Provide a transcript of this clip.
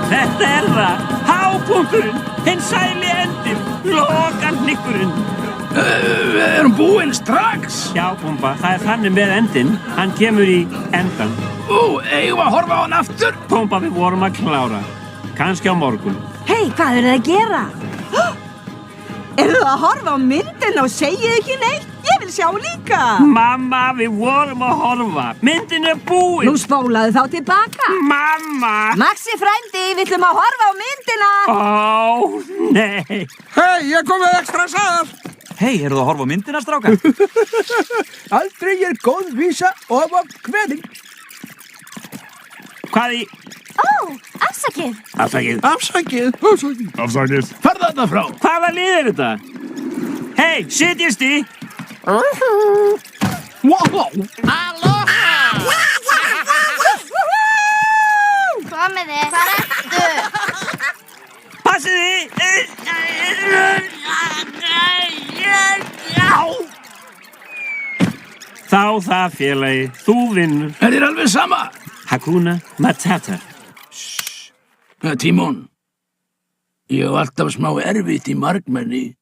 Þetta það. Hápunkturinn. Hinn sæli endinn. Lokahnykkurinn. Við erum búin strax. Já, Pumba, það þannig með endinn. Hann kemur í endan. Eigum að horfa á hann aftur? Pumba, við vorum að klára. Kannski á morgun. Hey, hvað þið að gera? Eru að horfa á myndina og segið ekki neitt? Ég vil sjá líka. Mamma, við vorum að horfa. Myndin búin. Nú spólaðu þá tilbaka. Mamma. Maxi frændi, við ætlum að horfa á myndina. Nei. Hey, ég kom með ekstra sal. Hey, eru það að horfa á myndina, strákar? Aldrei góð vísa ofan kveðing. Hvað í? Afsakið. Afsakið. Farðu þarna frá. Hvaða lið þetta? Hey, setjist í. Wow. Komiði, hvar ertu? Passið þið. Þá það, félagi. Þú vinnur. Þér alveg sama? Hakuna Matata. Tímon, ég hef alltaf smá erfitt í margmenni.